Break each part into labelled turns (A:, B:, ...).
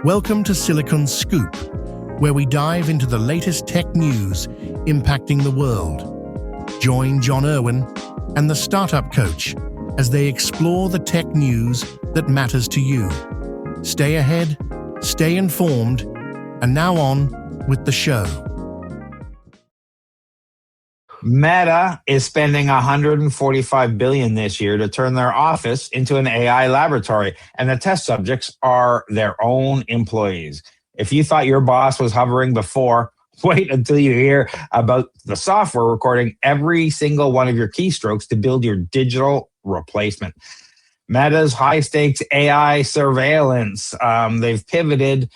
A: Welcome to Silicon Scoop, where we dive into the latest tech news impacting the world. Join John Irwin and the Startup Coach as they explore the tech news that matters to you. Stay ahead, stay informed, and now on with the show.
B: Meta is spending $145 billion this year to turn their office into an AI laboratory, and the test subjects are their own employees. If you thought your boss was hovering before, wait until you hear about the software recording every single one of your keystrokes to build your digital replacement. Meta's high-stakes AI surveillance. They've pivoted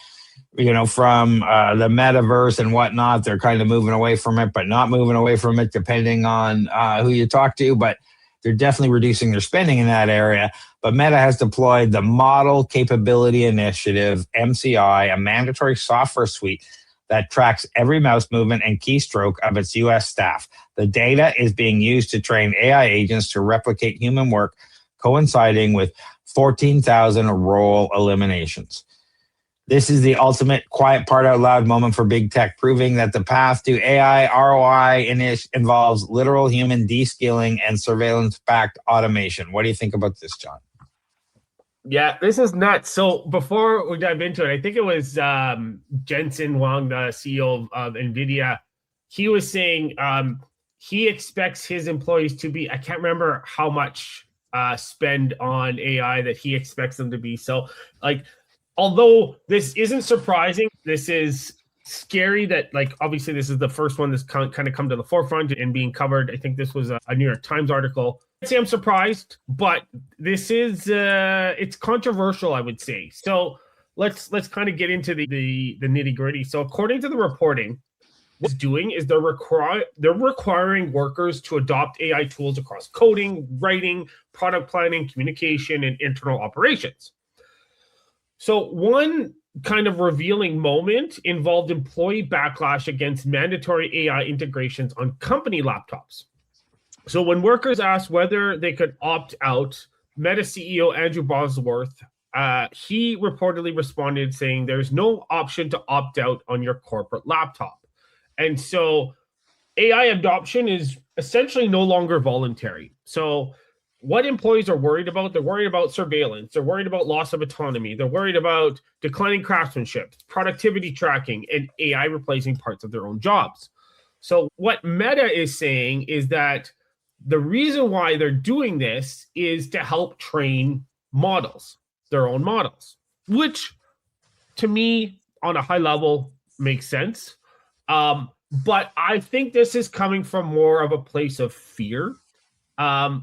B: from the metaverse and whatnot. They're kind of moving away from it, but not moving away from it, depending on who you talk to. But they're definitely reducing their spending in that area. But Meta has deployed the Model Capability Initiative, MCI, a mandatory software suite that tracks every mouse movement and keystroke of its U.S. staff. The data is being used to train AI agents to replicate human work, coinciding with 14,000 role eliminations. This is the ultimate quiet part out loud moment for big tech, proving that the path to AI ROI involves literal human de-skilling and surveillance-backed automation. What do you think about this, John?
C: Yeah, this is nuts. So before we dive into it, I think it was Jensen Huang, the CEO of NVIDIA. He was saying he expects his employees to be, I can't remember how much spend on AI that he expects them to be. So although this isn't surprising, this is scary that, obviously this is the first one that's kind of come to the forefront and being covered. I think this was a New York Times article. I'd say I'm surprised, but this is, it's controversial, I would say. So let's kind of get into the nitty gritty. So according to the reporting, what it's doing is they're requiring workers to adopt AI tools across coding, writing, product planning, communication, and internal operations. So one kind of revealing moment involved employee backlash against mandatory AI integrations on company laptops. So when workers asked whether they could opt out, Meta CEO Andrew Bosworth, he reportedly responded saying there's no option to opt out on your corporate laptop. And so AI adoption is essentially no longer voluntary. So what employees are worried about, they're worried about surveillance, they're worried about loss of autonomy, they're worried about declining craftsmanship, productivity tracking, and AI replacing parts of their own jobs. So what Meta is saying is that the reason why they're doing this is to help train models, their own models, which to me on a high level makes sense. But I think this is coming from more of a place of fear,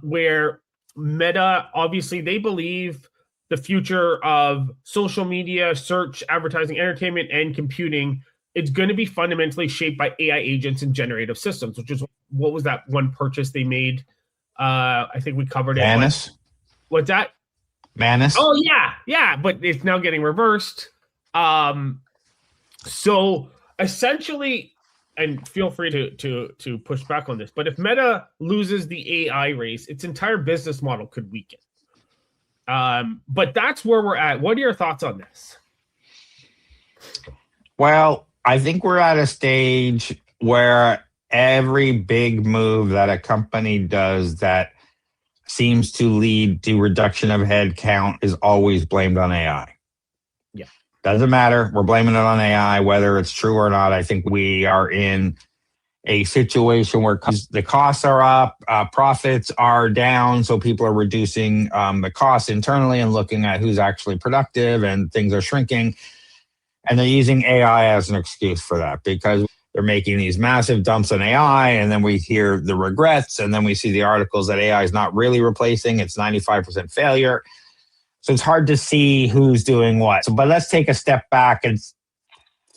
C: where Meta, obviously, they believe the future of social media, search, advertising, entertainment, and computing, it's going to be fundamentally shaped by AI agents and generative systems, which is, what was that one purchase they made? I think we covered it.
B: Manus?
C: What's that?
B: Manus?
C: Oh, yeah, but it's now getting reversed. So essentially, and feel free to push back on this, but if Meta loses the AI race, its entire business model could weaken. But that's where we're at. What are your thoughts on this?
B: Well, I think we're at a stage where every big move that a company does that seems to lead to reduction of headcount is always blamed on AI.
C: Yeah.
B: Doesn't matter. We're blaming it on AI, whether it's true or not. I think we are in a situation where the costs are up, profits are down, so people are reducing the costs internally and looking at who's actually productive, and things are shrinking. And they're using AI as an excuse for that because they're making these massive dumps in AI, and then we hear the regrets, and then we see the articles that AI is not really replacing. It's 95% failure. So it's hard to see who's doing what. But let's take a step back and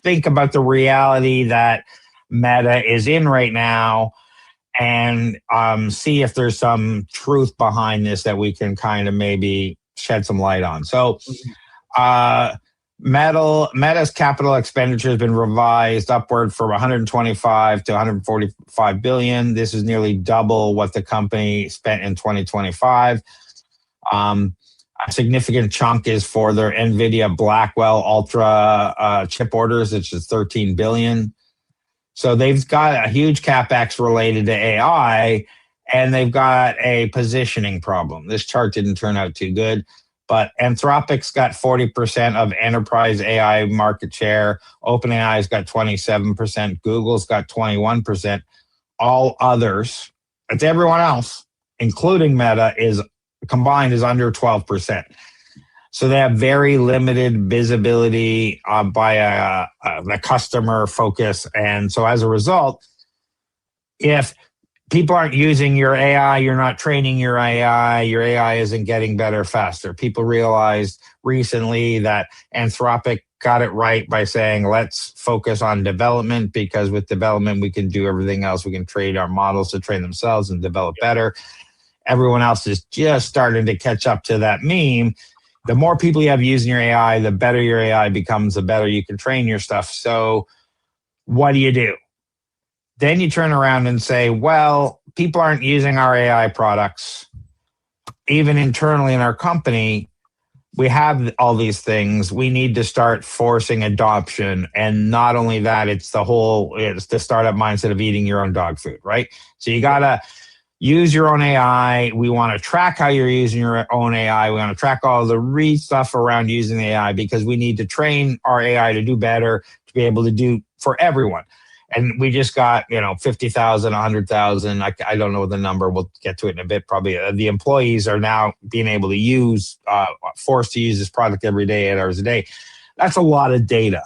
B: think about the reality that Meta is in right now and see if there's some truth behind this that we can kind of maybe shed some light on. So Meta's capital expenditure has been revised upward from 125 to 145 billion. This is nearly double what the company spent in 2025. A significant chunk is for their NVIDIA Blackwell Ultra chip orders, which is $13 billion. So they've got a huge CapEx related to AI, and they've got a positioning problem. This chart didn't turn out too good, but Anthropic's got 40% of enterprise AI market share. OpenAI's got 27%. Google's got 21%. All others, that's everyone else, including Meta, is combined is under 12%. So they have very limited visibility by the customer focus. And so as a result, if people aren't using your AI, you're not training your AI isn't getting better faster. People realized recently that Anthropic got it right by saying, let's focus on development, because with development, we can do everything else. We can train our models to train themselves and develop better. Everyone else is just starting to catch up to that meme. The more people you have using your AI, the better your AI becomes, the better you can train your stuff. So what do? Then you turn around and say, well, people aren't using our AI products. Even internally in our company, we have all these things. We need to start forcing adoption. And not only that, it's the startup mindset of eating your own dog food, right? So you got to use your own AI. We want to track how you're using your own AI. We want to track all the stuff around using the AI, because we need to train our AI to do better, to be able to do for everyone. And we just got, 50,000, 100,000. I don't know the number. We'll get to it in a bit. Probably the employees are now being able to use, forced to use this product every day, 8 hours a day. That's a lot of data.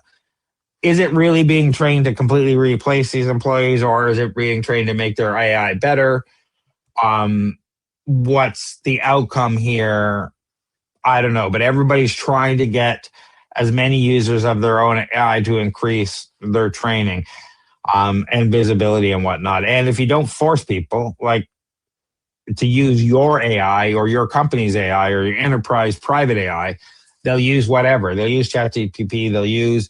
B: Is it really being trained to completely replace these employees, or is it being trained to make their AI better? What's the outcome here? I don't know, but everybody's trying to get as many users of their own AI to increase their training and visibility and whatnot. And if you don't force people to use your AI or your company's AI or your enterprise private AI, they'll use whatever. They'll use ChatGPT, they'll use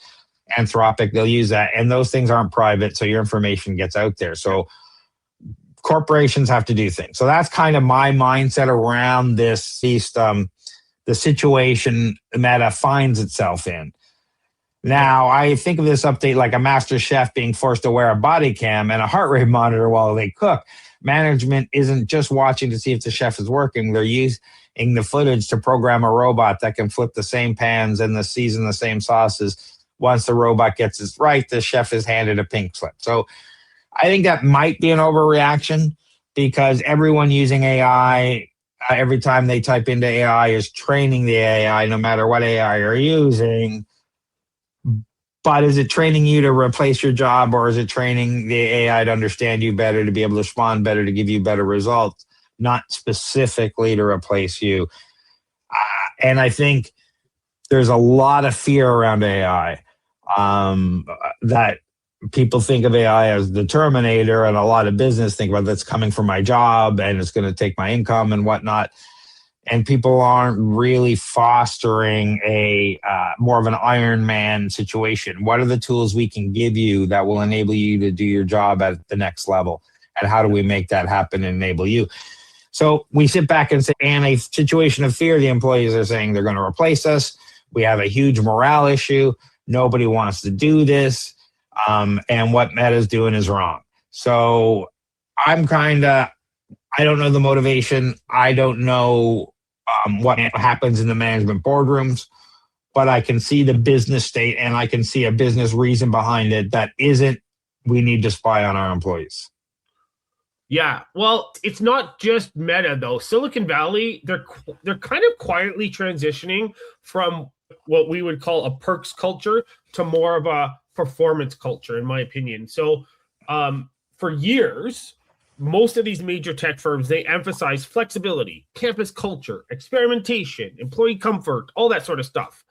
B: Anthropic, they'll use that. And those things aren't private, so your information gets out there. So corporations have to do things. So that's kind of my mindset around this the situation Meta finds itself in. Now, I think of this update like a master chef being forced to wear a body cam and a heart rate monitor while they cook. Management isn't just watching to see if the chef is working. They're using the footage to program a robot that can flip the same pans and season the same sauces. Once the robot gets it right, the chef is handed a pink slip. So I think that might be an overreaction, because everyone using AI, every time they type into AI, is training the AI, no matter what AI you're using. But is it training you to replace your job, or is it training the AI to understand you better, to be able to respond better, to give you better results, not specifically to replace you? And I think there's a lot of fear around AI, that people think of AI as the Terminator, and a lot of business think about that's coming from my job and it's going to take my income and whatnot. And people aren't really fostering a more of an Iron Man situation. What are the tools we can give you that will enable you to do your job at the next level? And how do we make that happen and enable you? So we sit back and say, in a situation of fear, the employees are saying they're going to replace us. We have a huge morale issue. Nobody wants to do this. And what Meta's doing is wrong. So I don't know the motivation. I don't know what happens in the management boardrooms, but I can see the business state, and I can see a business reason behind it that isn't, we need to spy on our employees.
C: Yeah, well, it's not just Meta though. Silicon Valley, they're kind of quietly transitioning from what we would call a perks culture to more of a performance culture, in my opinion. So for years, most of these major tech firms, they emphasize flexibility, campus culture, experimentation, employee comfort, all that sort of stuff.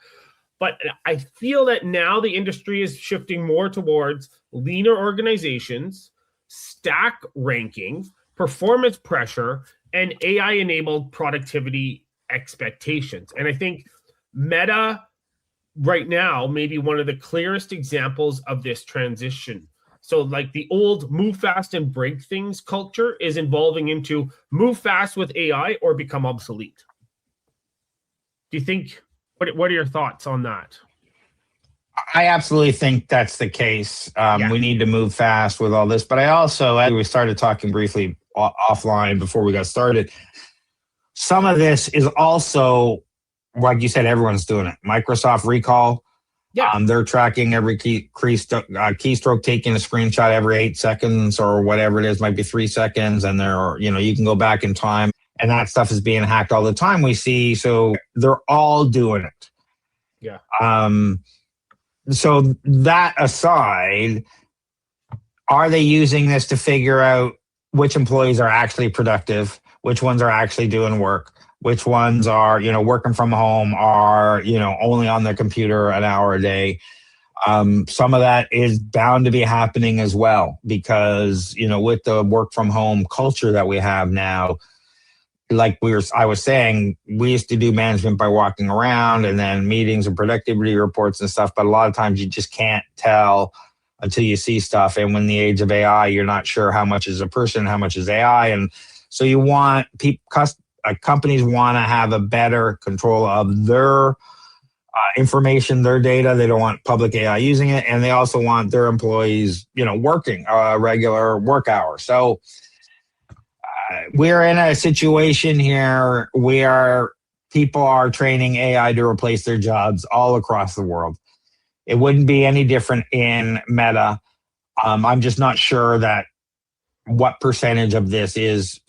C: But I feel that now the industry is shifting more towards leaner organizations, stack ranking, performance pressure, and AI-enabled productivity expectations. And I think Meta right now may be one of the clearest examples of this transition. So like the old move fast and break things culture is evolving into move fast with AI or become obsolete. Do you think, what are your thoughts on that?
B: I absolutely think that's the case. We need to move fast with all this. But I also, as we started talking briefly offline before we got started, some of this is also, like you said, everyone's doing it. Microsoft Recall. They're tracking every keystroke, taking a screenshot every 8 seconds or whatever it is, might be 3 seconds. And you can go back in time, and that stuff is being hacked all the time, we see. So they're all doing it.
C: Yeah.
B: So that aside, are they using this to figure out which employees are actually productive, which ones are actually doing work, which ones are, working from home, are, only on their computer an hour a day? Some of that is bound to be happening as well because, with the work from home culture that we have now, like I was saying, we used to do management by walking around and then meetings and productivity reports and stuff. But a lot of times you just can't tell until you see stuff. And when the age of AI, you're not sure how much is a person, how much is AI. And so you want companies want to have a better control of their information, their data. They don't want public AI using it. And they also want their employees, working regular work hours. So we're in a situation here where people are training AI to replace their jobs all across the world. It wouldn't be any different in Meta. I'm just not sure that what percentage of this is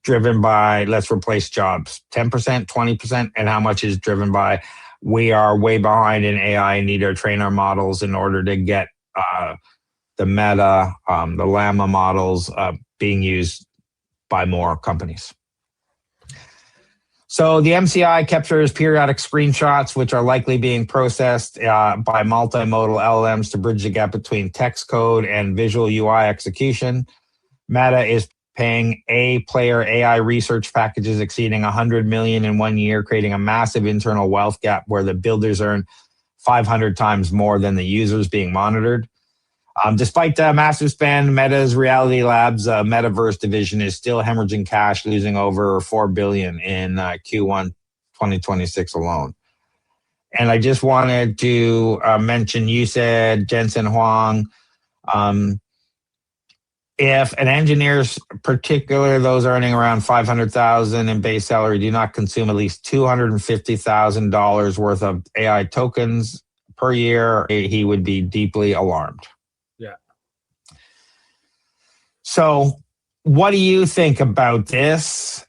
B: driven by let's replace jobs, 10%, 20%, and how much is driven by we are way behind in AI and need to train our models in order to get the Meta, the Llama models being used by more companies. So the MCI captures periodic screenshots, which are likely being processed by multimodal LLMs to bridge the gap between text code and visual UI execution. Meta is paying player AI research packages exceeding 100 million in 1 year, creating a massive internal wealth gap where the builders earn 500 times more than the users being monitored. Despite the massive spend, Meta's Reality Labs metaverse division is still hemorrhaging cash, losing over $4 billion in Q1 2026 alone. And I just wanted to mention, you said, Jensen Huang, if an engineer's, particularly those earning around $500,000 in base salary, do not consume at least $250,000 worth of AI tokens per year, he would be deeply alarmed. So what do you think about this?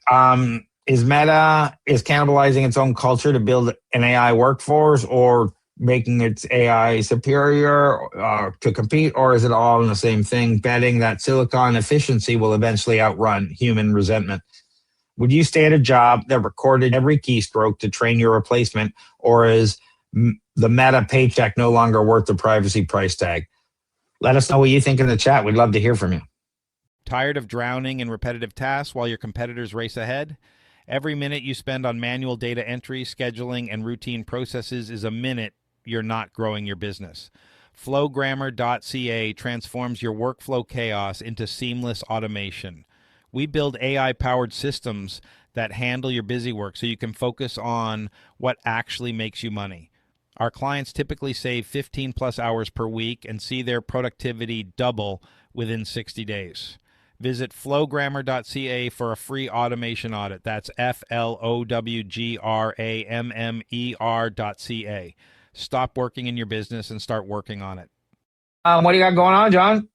B: Is Meta cannibalizing its own culture to build an AI workforce or making its AI superior to compete? Or is it all in the same thing, betting that silicon efficiency will eventually outrun human resentment? Would you stay at a job that recorded every keystroke to train your replacement? Or is the Meta paycheck no longer worth the privacy price tag? Let us know what you think in the chat. We'd love to hear from you.
D: Tired of drowning in repetitive tasks while your competitors race ahead? Every minute you spend on manual data entry, scheduling, and routine processes is a minute you're not growing your business. Flowgrammer.ca transforms your workflow chaos into seamless automation. We build AI-powered systems that handle your busy work so you can focus on what actually makes you money. Our clients typically save 15 plus hours per week and see their productivity double within 60 days. Visit flowgrammer.ca for a free automation audit. That's flowgrammer.ca. Stop working in your business and start working on it.
B: What do you got going on, John?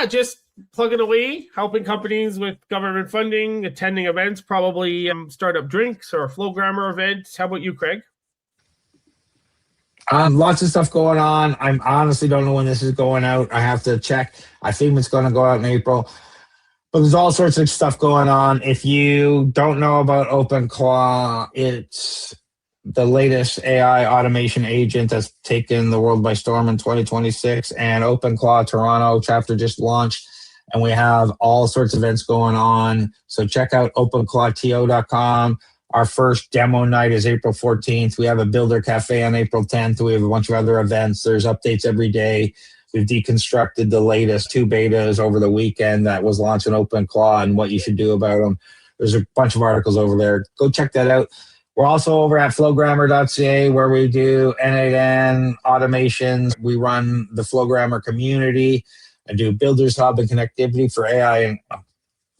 C: Just plugging away, helping companies with government funding, attending events, probably startup drinks or Flowgrammer events. How about you, Craig?
B: Lots of stuff going on. I honestly don't know when this is going out. I have to check. I think it's going to go out in April. But there's all sorts of stuff going on. If you don't know about OpenClaw, it's the latest AI automation agent that's taken the world by storm in 2026. And OpenClaw Toronto chapter just launched. And we have all sorts of events going on. So check out openclawto.com. Our first demo night is April 14th. We have a Builder Cafe on April 10th. We have a bunch of other events. There's updates every day. We've deconstructed the latest 2 betas over the weekend that was launched in OpenClaw and what you should do about them. There's a bunch of articles over there. Go check that out. We're also over at flowgrammer.ca where we do N8N automations. We run the Flowgrammer community. I do Builders Hub and connectivity for AI and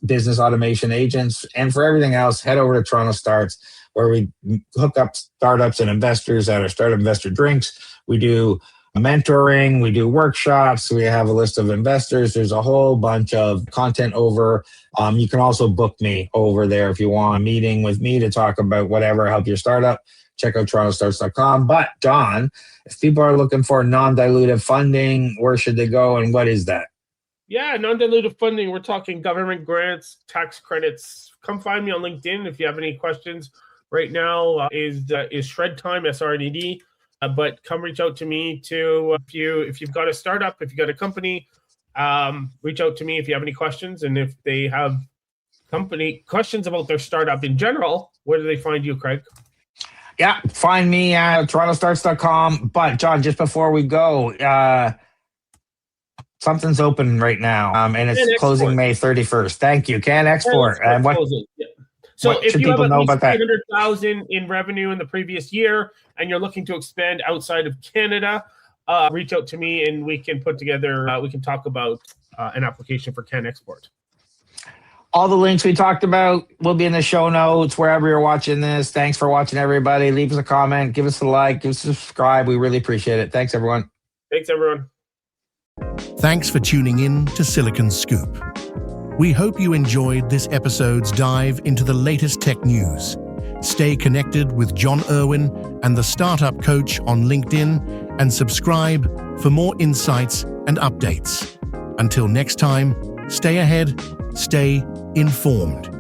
B: business automation agents. And for everything else, head over to Toronto Starts, where we hook up startups and investors at our Startup Investor Drinks. We do mentoring, we do workshops, we have a list of investors. There's a whole bunch of content over. You can also book me over there if you want a meeting with me to talk about whatever, help your startup. Check out TorontoStarts.com. But John, if people are looking for non-dilutive funding, where should they go and what is that?
C: Yeah, non-dilutive funding. We're talking government grants, tax credits. Come find me on LinkedIn if you have any questions. Right now is shred time, SRNED. But come reach out to me too if you've got a startup, if you've got a company, reach out to me if you have any questions. And if they have company questions about their startup in general, where do they find you, Craig?
B: Yeah, find me at TorontoStarts.com. But John, just before we go, something's open right now, and it's closing May 31st. Thank you. Can Export. And what?
C: Yeah. So
B: what
C: if
B: should
C: you have
B: people
C: at
B: know
C: least
B: about that?
C: 300,000 in revenue in the previous year, and you're looking to expand outside of Canada, reach out to me, and we can put together. We can talk about an application for Can Export.
B: All the links we talked about will be in the show notes wherever you're watching this. Thanks for watching, everybody. Leave us a comment, give us a like, give us a subscribe. We really appreciate it. Thanks, everyone.
C: Thanks, everyone.
A: Thanks for tuning in to Silicon Scoop. We hope you enjoyed this episode's dive into the latest tech news. Stay connected with John Irwin and the Startup Coach on LinkedIn and subscribe for more insights and updates. Until next time, stay ahead, stay informed.